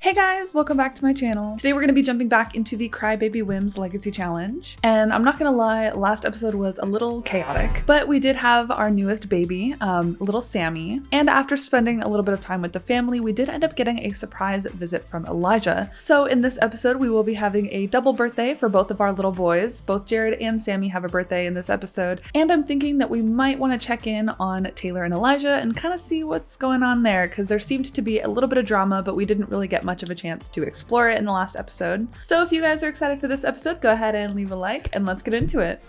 Hey guys, welcome back to my channel. Today we're going to be jumping back into the Crybaby Whims Legacy Challenge. And I'm not going to lie, last episode was a little chaotic, but we did have our newest baby, little Sammy. And after spending a little bit of time with the family, we did end up getting a surprise visit from Elijah. So in this episode, we will be having a double birthday for both of our little boys. Both Jared and Sammy have a birthday in this episode. And I'm thinking that we might want to check in on Taylor and Elijah and kind of see what's going on there, because there seemed to be a little bit of drama, but we didn't really get much of a chance to explore it in the last episode. So if you guys are excited for this episode, go ahead and leave a like and let's get into it.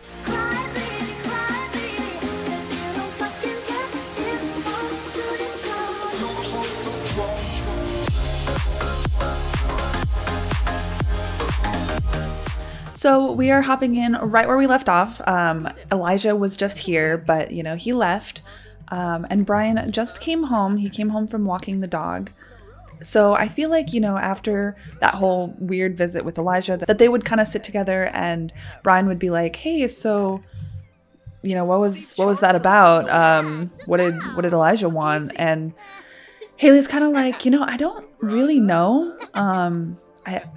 So we are hopping in right where we left off. Elijah was just here, but he left. And Brian just came home. He came home from walking the dog. So I feel like, after that whole weird visit with Elijah, that they would kind of sit together and Brian would be like, hey, so, what was that about? What did Elijah want? And Haley's kind of like, I don't really know.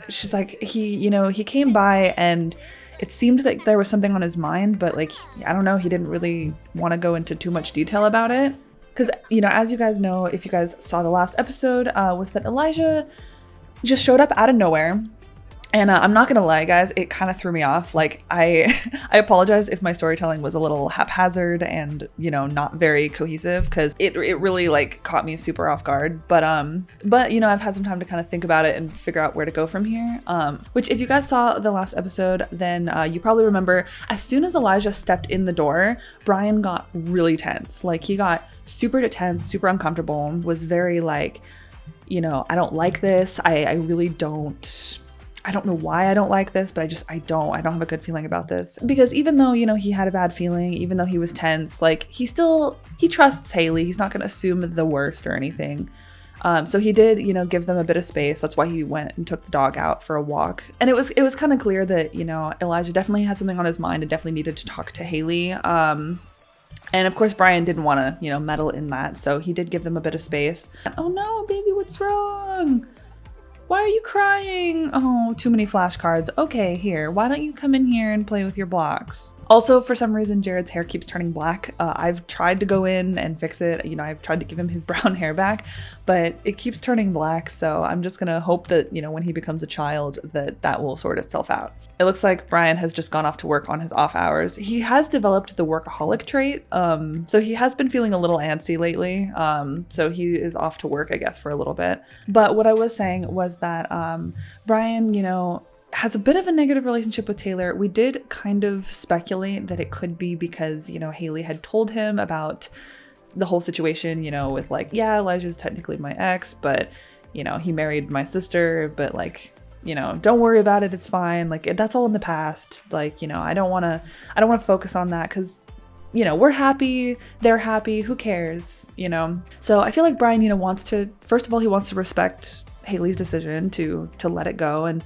She's like, he came by and it seemed like there was something on his mind, but I don't know, he didn't really want to go into too much detail about it. Because, as you guys know, if you guys saw the last episode, was that Elijah just showed up out of nowhere. And I'm not going to lie, guys, it kind of threw me off. I apologize if my storytelling was a little haphazard and, not very cohesive, because it really, caught me super off guard. But I've had some time to kind of think about it and figure out where to go from here. Which, if you guys saw the last episode, then you probably remember, as soon as Elijah stepped in the door, Brian got really tense. He got super tense, super uncomfortable, was very I don't like this. I really don't. I don't know why I don't like this, but I don't have a good feeling about this. Because even though, he had a bad feeling, even though he was tense, he trusts Haley. He's not going to assume the worst or anything. So he did, give them a bit of space. That's why he went and took the dog out for a walk. And it was kind of clear that, Elijah definitely had something on his mind and definitely needed to talk to Haley. And of course, Brian didn't want to, meddle in that. So he did give them a bit of space. Oh no, baby, what's wrong? Why are you crying? Oh, too many flashcards. Okay, here, why don't you come in here and play with your blocks? Also, for some reason, Jared's hair keeps turning black. I've tried to go in and fix it. I've tried to give him his brown hair back, but it keeps turning black. So I'm just gonna hope that, when he becomes a child, that will sort itself out. It looks like Brian has just gone off to work on his off hours. He has developed the workaholic trait. So he has been feeling a little antsy lately. So he is off to work, I guess, for a little bit. But what I was saying was that Brian, has a bit of a negative relationship with Taylor. We did kind of speculate that it could be because, Haley had told him about the whole situation, with Elijah's technically my ex, but, he married my sister, but don't worry about it. It's fine. That's all in the past. I don't want to focus on that because, we're happy, they're happy, who cares, So I feel like Brian, wants to, first of all, he wants to respect Haley's decision to let it go and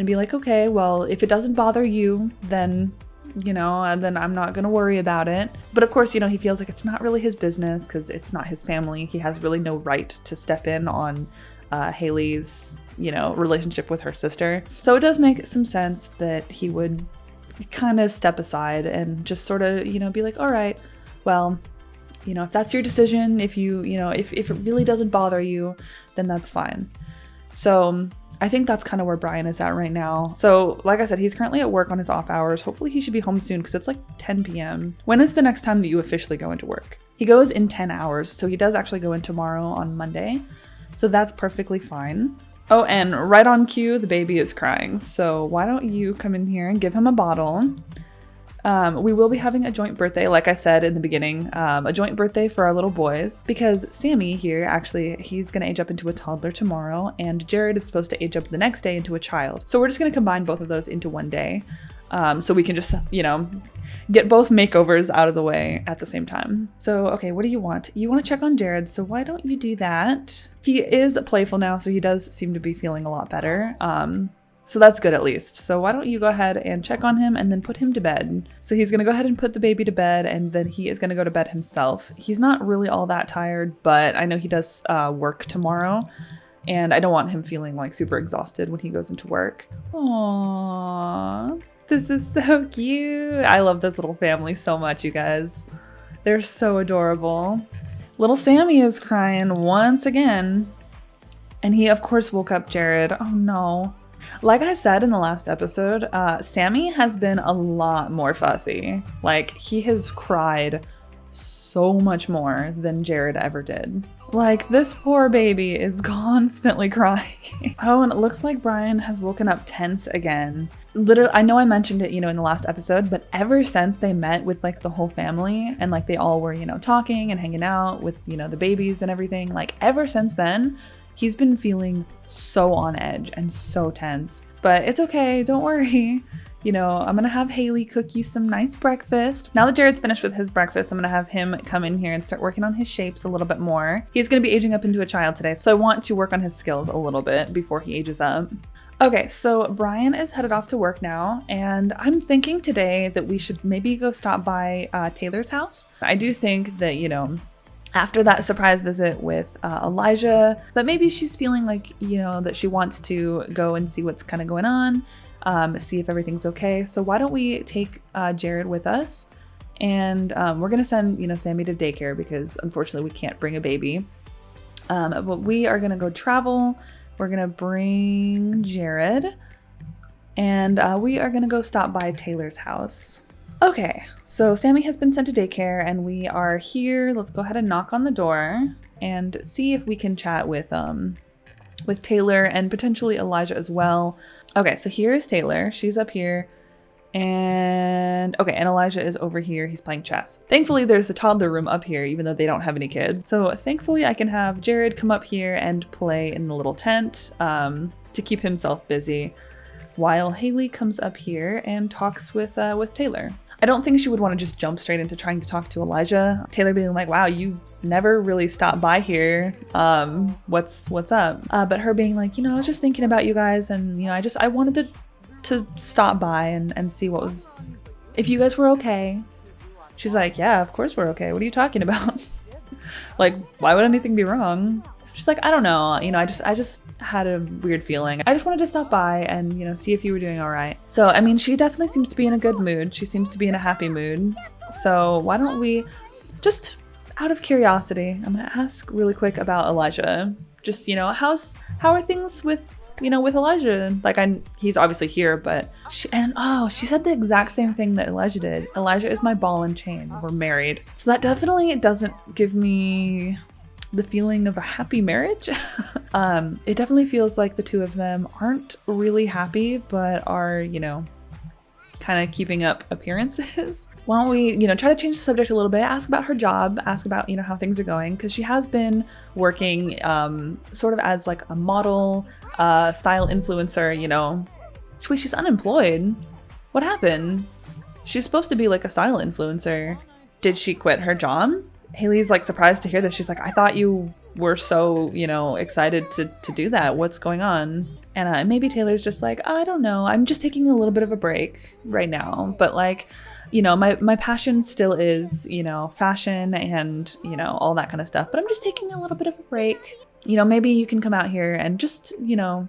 be like, okay, well, if it doesn't bother you, then, and then I'm not going to worry about it. But of course, he feels like it's not really his business because it's not his family. He has really no right to step in on Haley's, relationship with her sister. So it does make some sense that he would kind of step aside and just sort of, be like, all right, well, if that's your decision, if you, if it really doesn't bother you, then that's fine. So I think that's kind of where Brian is at right now. So like I said, he's currently at work on his off hours. Hopefully he should be home soon because it's 10 p.m. When is the next time that you officially go into work? He goes in 10 hours. So he does actually go in tomorrow on Monday. So that's perfectly fine. Oh, and right on cue, the baby is crying. So why don't you come in here and give him a bottle? We will be having a joint birthday, like I said in the beginning, a joint birthday for our little boys, because Sammy here, actually, he's going to age up into a toddler tomorrow, and Jared is supposed to age up the next day into a child. So we're just going to combine both of those into one day, so we can just, get both makeovers out of the way at the same time. So, okay, what do you want? You want to check on Jared, so why don't you do that? He is playful now, so he does seem to be feeling a lot better. So that's good at least. So why don't you go ahead and check on him and then put him to bed. So he's going to go ahead and put the baby to bed, and then he is going to go to bed himself. He's not really all that tired, but I know he does work tomorrow. And I don't want him feeling like super exhausted when he goes into work. Aww, this is so cute. I love this little family so much, you guys. They're so adorable. Little Sammy is crying once again. And he, of course, woke up Jared. Oh no. Like I said in the last episode, Sammy has been a lot more fussy. Like, he has cried so much more than Jared ever did. Like, this poor baby is constantly crying. Oh, and it looks like Brian has woken up tense again. Literally, I know I mentioned it, you know, in the last episode, but ever since they met with like the whole family and like they all were, you know, talking and hanging out with, you know, the babies and everything, like ever since then, he's been feeling so on edge and so tense. But it's okay, don't worry. You know, I'm gonna have Haley cook you some nice breakfast. Now that Jared's finished with his breakfast, I'm gonna have him come in here and start working on his shapes a little bit more. He's gonna be aging up into a child today, so I want to work on his skills a little bit before he ages up. Okay, so Brian is headed off to work now, and I'm thinking today that we should maybe go stop by Taylor's house. I do think that, you know, after that surprise visit with Elijah, that maybe she's feeling like, you know, that she wants to go and see what's kind of going on. See if everything's okay. So why don't we take Jared with us, and we're gonna send, you know, Sammy to daycare because unfortunately we can't bring a baby. But we are gonna go travel. We're gonna bring Jared, and we are gonna go stop by Taylor's house. Okay, so Sammy has been sent to daycare and we are here. Let's go ahead and knock on the door and see if we can chat with Taylor and potentially Elijah as well. Okay, so here's Taylor. She's up here. And okay, and Elijah is over here. He's playing chess. Thankfully, there's a toddler room up here, even though they don't have any kids. So thankfully, I can have Jared come up here and play in the little tent to keep himself busy while Haley comes up here and talks with Taylor. I don't think she would want to just jump straight into trying to talk to Elijah. Taylor being like, wow, you never really stopped by here. What's up? But her being like, you know, I was just thinking about you guys, and you know, I wanted to stop by and see what was, if you guys were okay. She's like, yeah, of course we're okay. What are you talking about? Like, why would anything be wrong? She's like, I don't know. You know, I just had a weird feeling. I just wanted to stop by and, you know, see if you were doing all right. So, I mean, she definitely seems to be in a good mood. She seems to be in a happy mood. So why don't we, just out of curiosity, I'm going to ask really quick about Elijah. Just, you know, how are things with, you know, with Elijah? Like, he's obviously here, but she said the exact same thing that Elijah did. Elijah is my ball and chain. We're married. So that definitely doesn't give me the feeling of a happy marriage. It definitely feels like the two of them aren't really happy, but are, you know, kind of keeping up appearances. Why don't we, you know, try to change the subject a little bit, ask about her job, ask about, you know, how things are going, because she has been working sort of as like a model, style influencer, you know. Wait, she's unemployed. What happened? She's supposed to be like a style influencer. Did she quit her job? Haley's like surprised to hear this. She's like, I thought you were so, you know, excited to do that. What's going on? And maybe Taylor's just like, I don't know. I'm just taking a little bit of a break right now. But like, you know, my passion still is, you know, fashion and, you know, all that kind of stuff. But I'm just taking a little bit of a break. You know, maybe you can come out here and just, you know,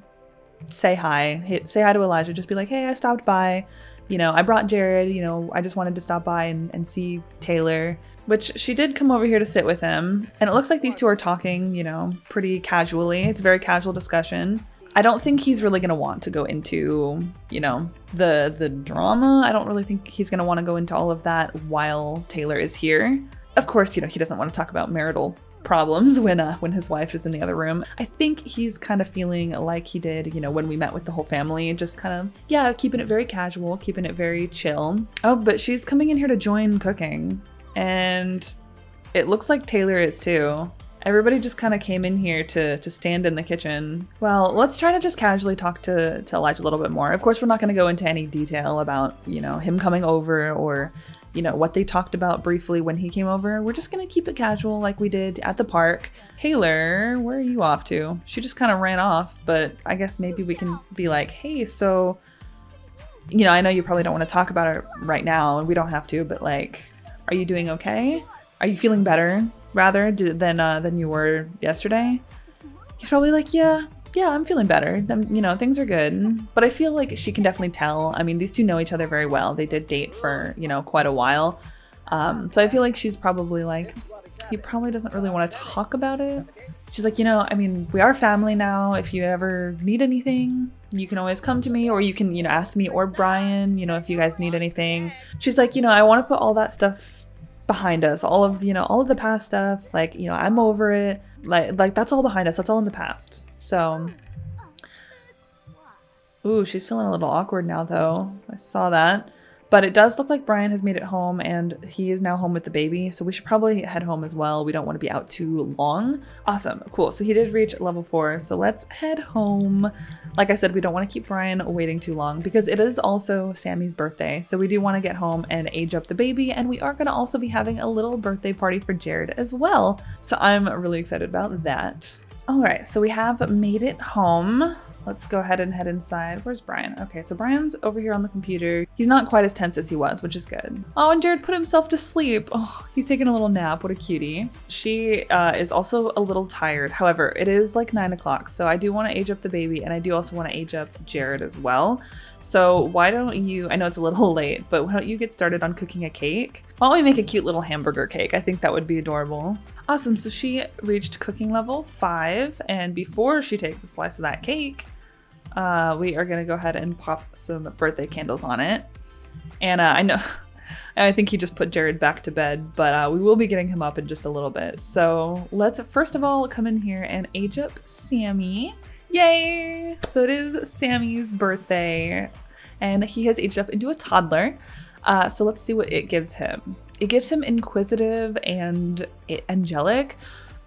say hi. Say hi to Elijah. Just be like, hey, I stopped by. You know, I brought Jared. You know, I just wanted to stop by and see Taylor. Which she did come over here to sit with him. And it looks like these two are talking, you know, pretty casually. It's a very casual discussion. I don't think he's really going to want to go into, you know, the drama. I don't really think he's going to want to go into all of that while Taylor is here. Of course, you know, he doesn't want to talk about marital problems when his wife is in the other room. I think he's kind of feeling like he did, you know, when we met with the whole family, just kind of, yeah, keeping it very casual, keeping it very chill. Oh, but she's coming in here to join cooking. And it looks like Taylor is too. Everybody just kind of came in here to stand in the kitchen. Well, let's try to just casually talk to Elijah a little bit more. Of course, we're not going to go into any detail about, you know, him coming over or, you know, what they talked about briefly when he came over. We're just going to keep it casual like we did at the park. Taylor, where are you off to? She just kind of ran off, but I guess maybe we can be like, hey, so, you know, I know you probably don't want to talk about it right now, and we don't have to, but like, are you doing okay? Are you feeling better, rather, than you were yesterday? He's probably like, yeah, I'm feeling better. You know, things are good. But I feel like she can definitely tell. I mean, these two know each other very well. They did date for, you know, quite a while. So I feel like she's probably like, he probably doesn't really want to talk about it. She's like, you know, I mean, we are family now. If you ever need anything, you can always come to me, or you can, you know, ask me or Brian, you know, if you guys need anything. She's like, you know, I want to put all that stuff behind us, all of the past stuff. Like, you know, I'm over it. Like that's all behind us. That's all in the past. So, ooh, she's feeling a little awkward now though. I saw that. But it does look like Brian has made it home, and he is now home with the baby. So we should probably head home as well. We don't want to be out too long. Awesome. Cool. So he did reach level 4. So let's head home. Like I said, we don't want to keep Brian waiting too long because it is also Sammy's birthday. So we do want to get home and age up the baby. And we are going to also be having a little birthday party for Jared as well. So I'm really excited about that. All right. So we have made it home. Let's go ahead and head inside. Where's Brian? Okay, so Brian's over here on the computer. He's not quite as tense as he was, which is good. Oh, and Jared put himself to sleep. Oh, he's taking a little nap. What a cutie. She is also a little tired. However, it is like 9 o'clock, so I do want to age up the baby, and I do also want to age up Jared as well. So why don't you, I know it's a little late, but why don't you get started on cooking a cake? Why don't we make a cute little hamburger cake? I think that would be adorable. Awesome, so she reached cooking level 5, and before she takes a slice of that cake, we are gonna go ahead and pop some birthday candles on it. And I think he just put Jared back to bed, but we will be getting him up in just a little bit. So let's first of all come in here and age up Sammy. Yay! So it is Sammy's birthday, and he has aged up into a toddler. So let's see what it gives him. It gives him inquisitive and angelic.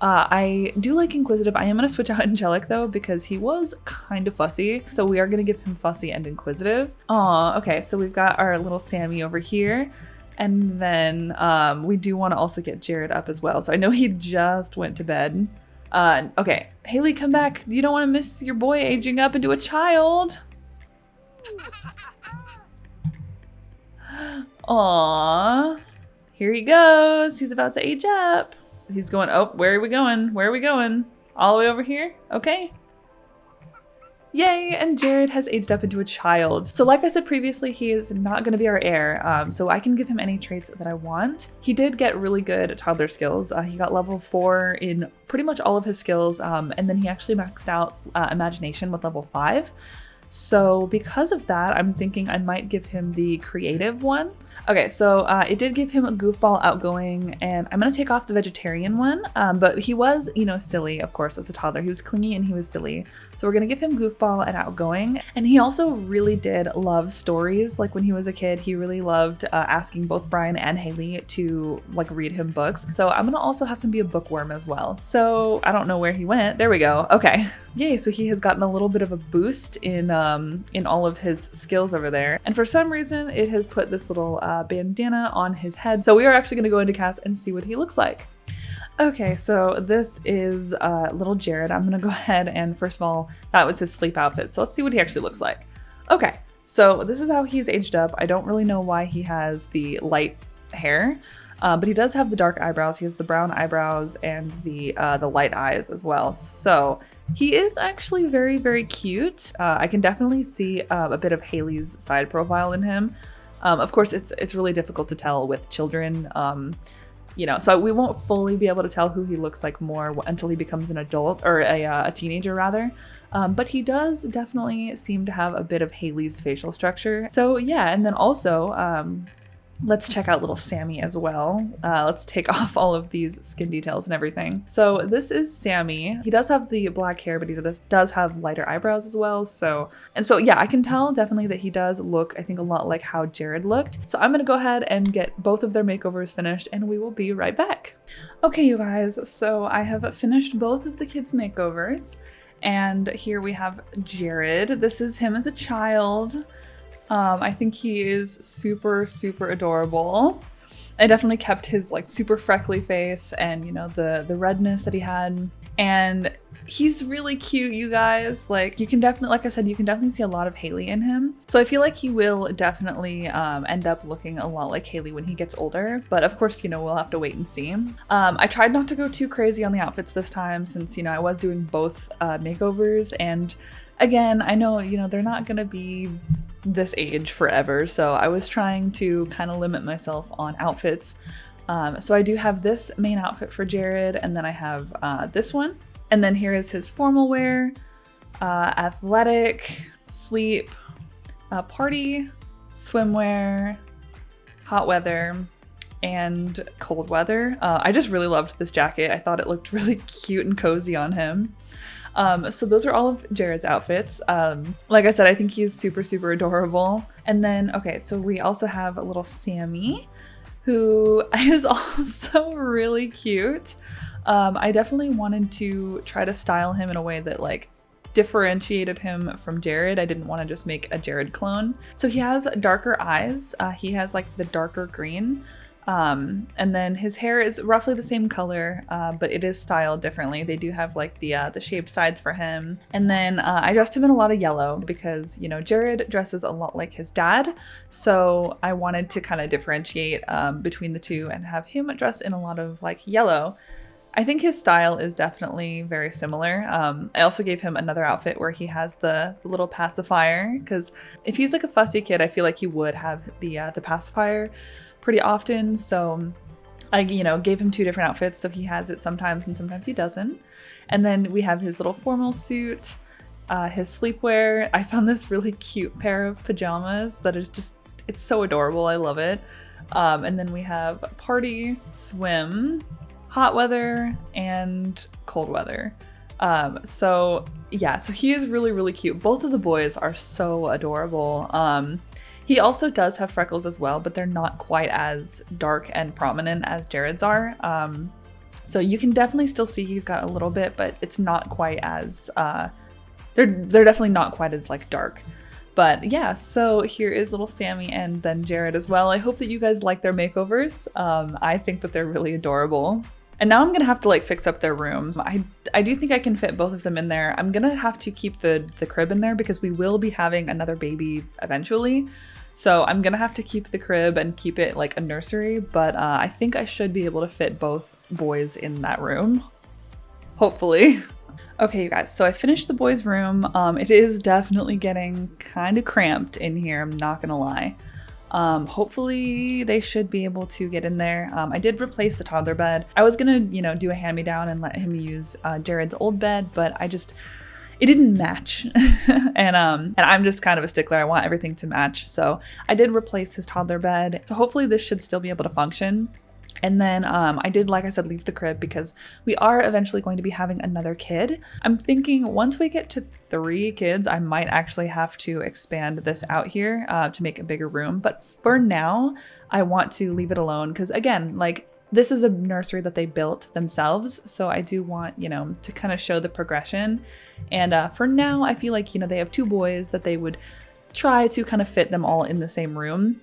I do like inquisitive. I am going to switch out angelic though, because he was kind of fussy. So we are going to give him fussy and inquisitive. Aw, okay. So we've got our little Sammy over here. And then we do want to also get Jared up as well. So I know he just went to bed. Okay. Haley, come back. You don't want to miss your boy aging up into a child. Aw. Here he goes. He's about to age up. He's going, oh, where are we going? Where are we going? All the way over here? Okay. Yay, and Jared has aged up into a child. So like I said previously, he is not going to be our heir, so I can give him any traits that I want. He did get really good toddler skills. He got level 4 in pretty much all of his skills, and then he actually maxed out imagination with level 5. So because of that, I'm thinking I might give him the creative one. Okay, so it did give him a goofball, outgoing, and I'm gonna take off the vegetarian one, but he was, you know, silly, of course, as a toddler. He was clingy and he was silly. So we're gonna give him goofball and outgoing. And he also really did love stories. Like when he was a kid, he really loved asking both Brian and Haley to like read him books. So I'm gonna also have him be a bookworm as well. So I don't know where he went. There we go. Okay. Yay, so he has gotten a little bit of a boost in all of his skills over there. And for some reason, it has put this little bandana on his head. So we are actually gonna go into cast and see what he looks like. Okay, so this is little Jared. I'm gonna go ahead and first of all, that was his sleep outfit. So let's see what he actually looks like. Okay, so this is how he's aged up. I don't really know why he has the light hair, but he does have the dark eyebrows. He has the brown eyebrows and the light eyes as well. So he is actually very, very cute. I can definitely see a bit of Haley's side profile in him. Of course, it's really difficult to tell with children. You know, so we won't fully be able to tell who he looks like more until he becomes an adult, or a teenager rather. But he does definitely seem to have a bit of Haley's facial structure. So yeah, and then also, let's check out little Sammy as well. Let's take off all of these skin details and everything. So this is Sammy. He does have the black hair, but he does have lighter eyebrows as well. So yeah, I can tell definitely that he does look, I think, a lot like how Jared looked. So I'm gonna go ahead and get both of their makeovers finished, and we will be right back. Okay, you guys, so I have finished both of the kids' makeovers, and here we have Jared. This is him as a child. I think he is super, super adorable. I definitely kept his like super freckly face and, you know, the redness that he had. And he's really cute, you guys. Like, you can definitely, like I said, you can definitely see a lot of Haley in him. So I feel like he will definitely end up looking a lot like Haley when he gets older. But of course, you know, we'll have to wait and see. I tried not to go too crazy on the outfits this time since, you know, I was doing both makeovers. And again, I know, you know, they're not gonna be this age forever. So I was trying to kind of limit myself on outfits. So I do have this main outfit for Jared, and then I have this one. And then here is his formal wear, athletic, sleep, party, swimwear, hot weather, and cold weather. I just really loved this jacket. I thought it looked really cute and cozy on him. So those are all of Jared's outfits. Like I said, I think he's super, super adorable. And then, okay, so we also have a little Sammy, who is also really cute. I definitely wanted to try to style him in a way that like differentiated him from Jared. I didn't want to just make a Jared clone. So he has darker eyes. He has like the darker green. And then his hair is roughly the same color, but it is styled differently. They do have like the shaved sides for him. And then I dressed him in a lot of yellow because, you know, Jared dresses a lot like his dad. So I wanted to kind of differentiate between the two and have him dress in a lot of like yellow. I think his style is definitely very similar. I also gave him another outfit where he has the little pacifier, because if he's like a fussy kid, I feel like he would have the pacifier pretty often. So I, you know, gave him two different outfits, so he has it sometimes and sometimes he doesn't. And then we have his little formal suit, his sleepwear. I found this really cute pair of pajamas that is just, it's so adorable. I love it. And then we have party, swim, hot weather, and cold weather. So yeah, so he is really, really cute. Both of the boys are so adorable. He also does have freckles as well, but they're not quite as dark and prominent as Jared's are. So you can definitely still see he's got a little bit, but it's not quite as, they're definitely not quite as like dark. But yeah, so here is little Sammy and then Jared as well. I hope that you guys like their makeovers. I think that they're really adorable. And now I'm gonna have to like fix up their rooms. I do think I can fit both of them in there. I'm gonna have to keep the crib in there because we will be having another baby eventually. So I'm gonna have to keep the crib and keep it like a nursery, but I think I should be able to fit both boys in that room. Hopefully. Okay, you guys, so I finished the boys' room. It is definitely getting kind of cramped in here, I'm not gonna lie. Hopefully they should be able to get in there. I did replace the toddler bed. I was gonna, you know, do a hand-me-down and let him use Jared's old bed, but it didn't match. and I'm just kind of a stickler. I want everything to match. So I did replace his toddler bed. So hopefully this should still be able to function. And then I did, like I said, leave the crib because we are eventually going to be having another kid. I'm thinking once we get to 3 kids, I might actually have to expand this out here to make a bigger room. But for now, I want to leave it alone because, again, like, this is a nursery that they built themselves. So I do want, you know, to kind of show the progression. And for now, I feel like, you know, they have 2 boys that they would try to kind of fit them all in the same room.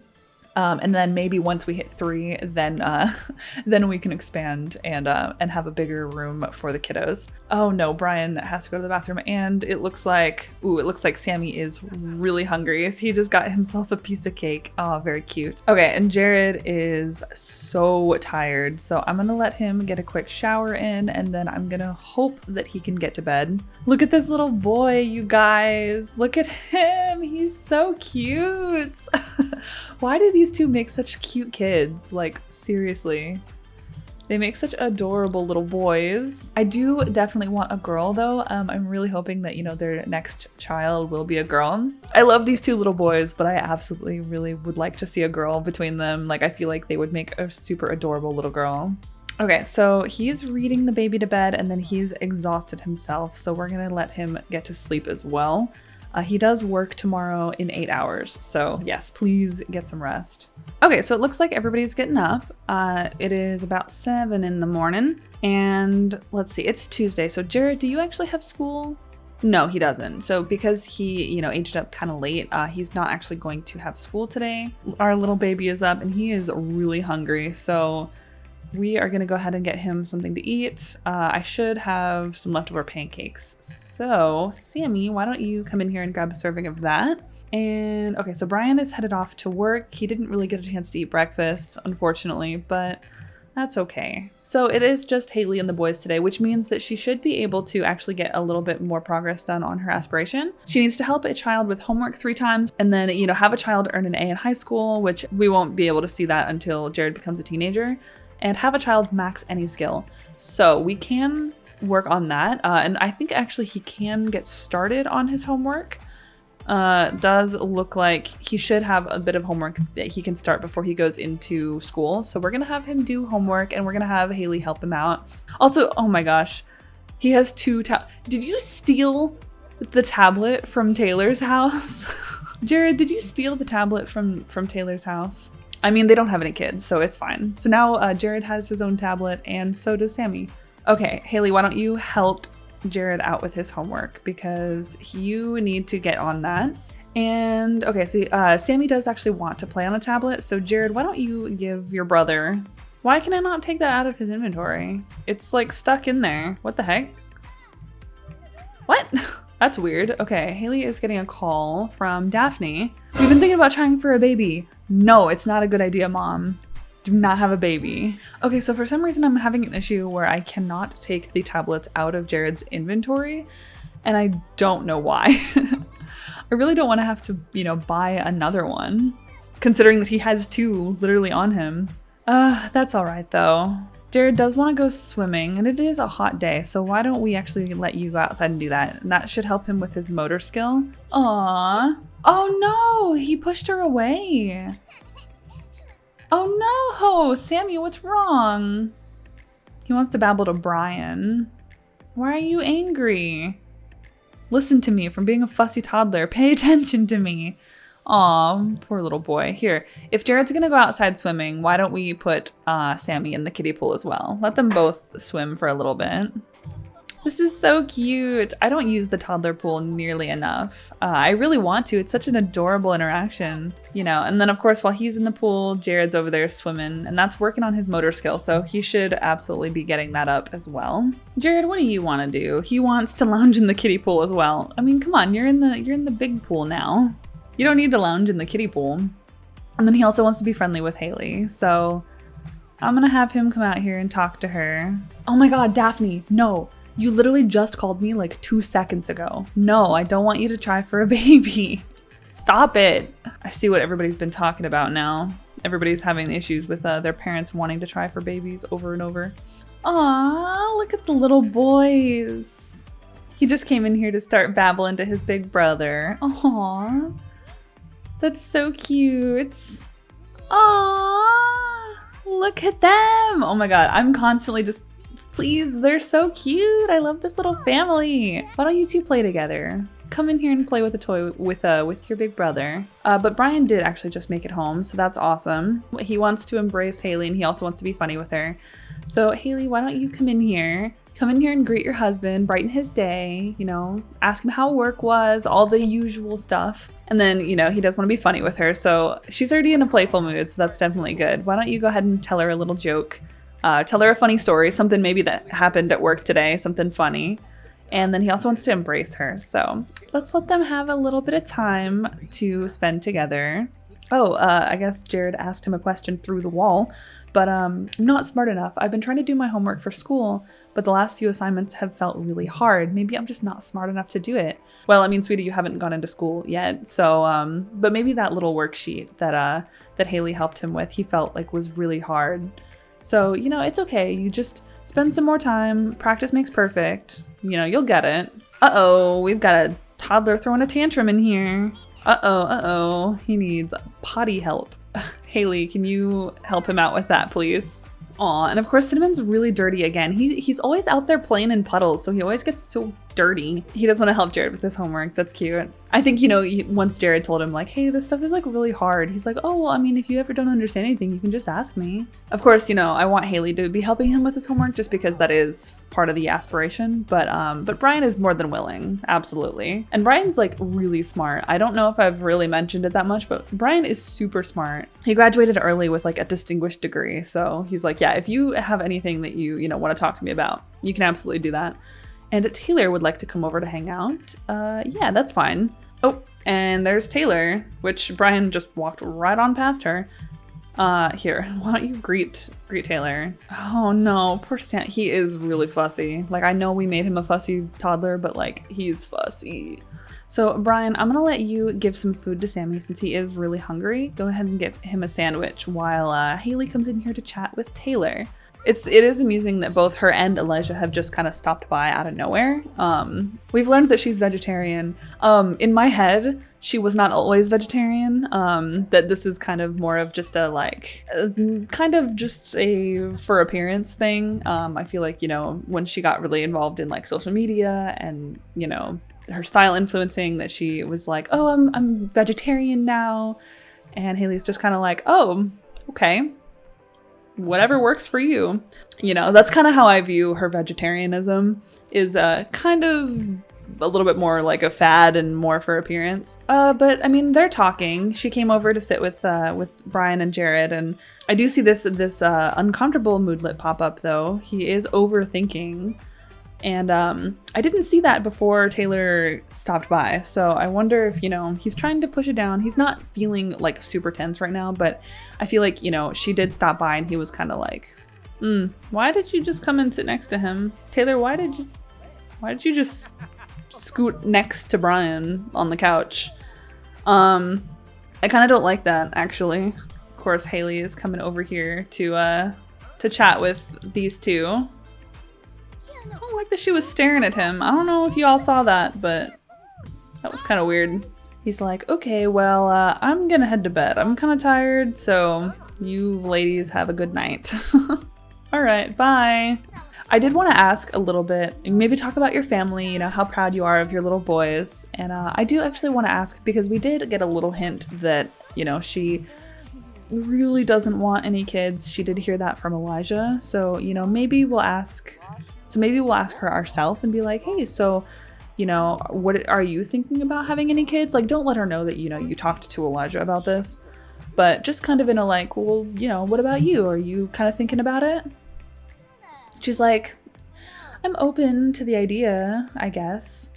And then maybe once we hit 3, then we can expand and have a bigger room for the kiddos. Oh no, Brian has to go to the bathroom, and it looks like Sammy is really hungry. He just got himself a piece of cake. Oh, very cute. Okay, and Jared is so tired, so I'm gonna let him get a quick shower in, and then I'm gonna hope that he can get to bed. Look at this little boy, you guys. Look at him. He's so cute. Why do these 2 make such cute kids? Like, seriously. They make such adorable little boys. I do definitely want a girl though. I'm really hoping that, you know, their next child will be a girl. I love these 2 little boys, but I absolutely really would like to see a girl between them. Like, I feel like they would make a super adorable little girl. Okay, so he's reading the baby to bed and then he's exhausted himself. So we're gonna let him get to sleep as well. He does work tomorrow in 8 hours. So yes, please get some rest. Okay, so it looks like everybody's getting up. It is about 7 in the morning and let's see, it's Tuesday. So Jared, do you actually have school? No, he doesn't. So because he, you know, aged up kind of late, he's not actually going to have school today. Our little baby is up and he is really hungry. So We are gonna go ahead and get him something to eat. I should have some leftover pancakes. So Sammy, why don't you come in here and grab a serving of that? And okay, so Brian is headed off to work. He didn't really get a chance to eat breakfast, unfortunately, but that's okay. So it is just Haley and the boys today, which means that she should be able to actually get a little bit more progress done on her aspiration. She needs to help a child with homework 3 times and then, you know, have a child earn an A in high school, which we won't be able to see that until Jared becomes a teenager, and have a child max any skill. So we can work on that. And I think actually he can get started on his homework. Does look like he should have a bit of homework that he can start before he goes into school. So we're gonna have him do homework and we're gonna have Haley help him out. Also, oh my gosh, he has 2 Did you steal the tablet from Taylor's house? Jared, did you steal the tablet from Taylor's house? I mean, they don't have any kids, so it's fine. So now Jared has his own tablet and so does Sammy. Okay, Haley, why don't you help Jared out with his homework because you need to get on that. And okay, so Sammy does actually want to play on a tablet. So Jared, why don't you give your brother, why can I not take that out of his inventory? It's like stuck in there. What the heck? What? That's weird. Okay, Haley is getting a call from Daphne. We've been thinking about trying for a baby. No, it's not a good idea, Mom. Do not have a baby. Okay, so for some reason I'm having an issue where I cannot take the tablets out of Jared's inventory, and I don't know why. I really don't want to have to, you know, buy another one, considering that he has 2 literally on him. That's all right though. Jared does want to go swimming, and it is a hot day, so why don't we actually let you go outside and do that? And that should help him with his motor skill. Aww. Oh no, he pushed her away. Oh no, Sammy, what's wrong? He wants to babble to Brian. Why are you angry? Listen to me, from being a fussy toddler. Pay attention to me. Aw, poor little boy. Here, if Jared's gonna go outside swimming, why don't we put Sammy in the kiddie pool as well? Let them both swim for a little bit. This is so cute. I don't use the toddler pool nearly enough. I really want to. It's such an adorable interaction, you know. And then of course, while he's in the pool, Jared's over there swimming, and that's working on his motor skill. So he should absolutely be getting that up as well. Jared, what do you want to do? He wants to lounge in the kiddie pool as well. I mean, come on, you're in the big pool now. You don't need to lounge in the kiddie pool. And then he also wants to be friendly with Haley. So I'm gonna have him come out here and talk to her. Oh my God, Daphne, no. You literally just called me like 2 seconds ago. No, I don't want you to try for a baby. Stop it. I see what everybody's been talking about now. Everybody's having issues with their parents wanting to try for babies over and over. Aw, look at the little boys. He just came in here to start babbling to his big brother. Aw, that's so cute. Aw, look at them. Oh my God, I'm constantly just, please, they're so cute. I love this little family. Why don't you 2 play together? Come in here and play with a toy with your big brother. But Brian did actually just make it home, so that's awesome. He wants to embrace Haley, and he also wants to be funny with her. So Haley, why don't you come in here? Come in here and greet your husband, brighten his day, you know, ask him how work was, all the usual stuff. And then, you know, he does want to be funny with her, so she's already in a playful mood, so that's definitely good. Why don't you go ahead and tell her a little joke? Tell her a funny story, something maybe that happened at work today, something funny. And then he also wants to embrace her. So let's let them have a little bit of time to spend together. Oh, I guess Jared asked him a question through the wall, but I'm not smart enough. I've been trying to do my homework for school, but the last few assignments have felt really hard. Maybe I'm just not smart enough to do it. Well, I mean, sweetie, you haven't gone into school yet, so, but maybe that little worksheet that Haley helped him with, he felt like was really hard. So, you know, it's okay. You just spend some more time. Practice makes perfect. You know, you'll get it. Uh-oh, we've got a toddler throwing a tantrum in here. Uh-oh. He needs potty help. Haley, can you help him out with that, please? Aw, and of course Cinnamon's really dirty again. He's always out there playing in puddles, so he always gets so dirty. He does want to help Jared with his homework. That's cute. I think, you know, once Jared told him like, hey, this stuff is like really hard, he's like, oh, well, I mean, if you ever don't understand anything, you can just ask me. Of course, you know, I want Haley to be helping him with his homework just because that is part of the aspiration, but Brian is more than willing, absolutely. And Brian's like really smart. I don't know if I've really mentioned it that much, but Brian is super smart. He graduated early with like a distinguished degree, so he's like, yeah, yeah, if you have anything that you know, want to talk to me about, you can absolutely do that. And Taylor would like to come over to hang out. Yeah, that's fine. Oh, and there's Taylor, which Brian just walked right on past her. Here, why don't you greet Taylor? Oh no, poor Sam. He is really fussy. Like, I know we made him a fussy toddler, but like, he's fussy. So Brian, I'm gonna let you give some food to Sammy since he is really hungry. Go ahead and get him a sandwich while Haley comes in here to chat with Taylor. It is amusing that both her and Elijah have just kind of stopped by out of nowhere. We've learned that she's vegetarian. In my head, she was not always vegetarian. That this is kind of more of just a kind of just a for appearance thing. I feel like, you know, when she got really involved in like social media and, you know, her style influencing, that she was like, oh, I'm vegetarian now. And Haley's just kind of like, oh, okay. Whatever works for you. You know, that's kind of how I view her vegetarianism, is kind of a little bit more like a fad and more for appearance. But I mean, they're talking. She came over to sit with Brian and Jared, and I do see this uncomfortable moodlet pop up though. He is overthinking. And I didn't see that before Taylor stopped by, so I wonder if, you know, he's trying to push it down. He's not feeling like super tense right now, but I feel like, you know, she did stop by and he was kind of like, why did you just come and sit next to him? Taylor, why did you just scoot next to Brian on the couch? I kind of don't like that, actually. Of course, Haley is coming over here to chat with these two. I don't like that she was staring at him. I don't know if you all saw that, but that was kind of weird. He's like, okay, well, I'm gonna head to bed. I'm kind of tired, so you ladies have a good night. All right, bye. I did want to ask a little bit, maybe talk about your family, you know, how proud you are of your little boys. And I do actually want to ask, because we did get a little hint that, you know, she really doesn't want any kids. She did hear that from Elijah. So, you know, maybe we'll ask her ourselves and be like, hey, so, you know, what are you thinking about having any kids? Like, don't let her know that, you know, you talked to Elijah about this, but just kind of in a like, well, you know, what about you? Are you kind of thinking about it? She's like, I'm open to the idea, I guess,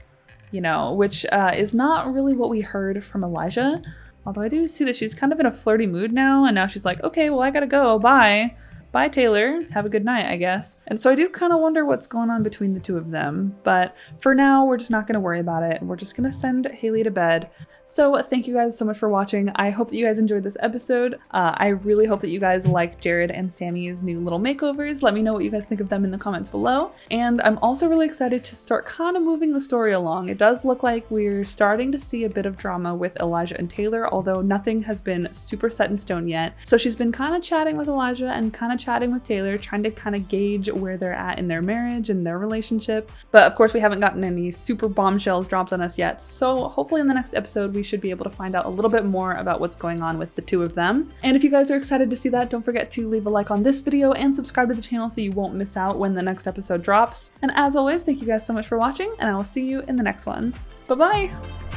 you know, which is not really what we heard from Elijah. Although I do see that she's kind of in a flirty mood now, and now she's like, okay, well, I gotta go, bye. Bye, Taylor. Have a good night, I guess. And so I do kind of wonder what's going on between the two of them. But for now, we're just not going to worry about it. We're just going to send Haley to bed. So thank you guys so much for watching. I hope that you guys enjoyed this episode. I really hope that you guys like Jared and Sammy's new little makeovers. Let me know what you guys think of them in the comments below. And I'm also really excited to start kind of moving the story along. It does look like we're starting to see a bit of drama with Elijah and Taylor, although nothing has been super set in stone yet. So she's been kind of chatting with Elijah and kind of chatting with Taylor, trying to kind of gauge where they're at in their marriage and their relationship. But of course, we haven't gotten any super bombshells dropped on us yet. So hopefully in the next episode, we should be able to find out a little bit more about what's going on with the two of them. And if you guys are excited to see that, don't forget to leave a like on this video and subscribe to the channel so you won't miss out when the next episode drops. And as always, thank you guys so much for watching, and I will see you in the next one. Bye-bye!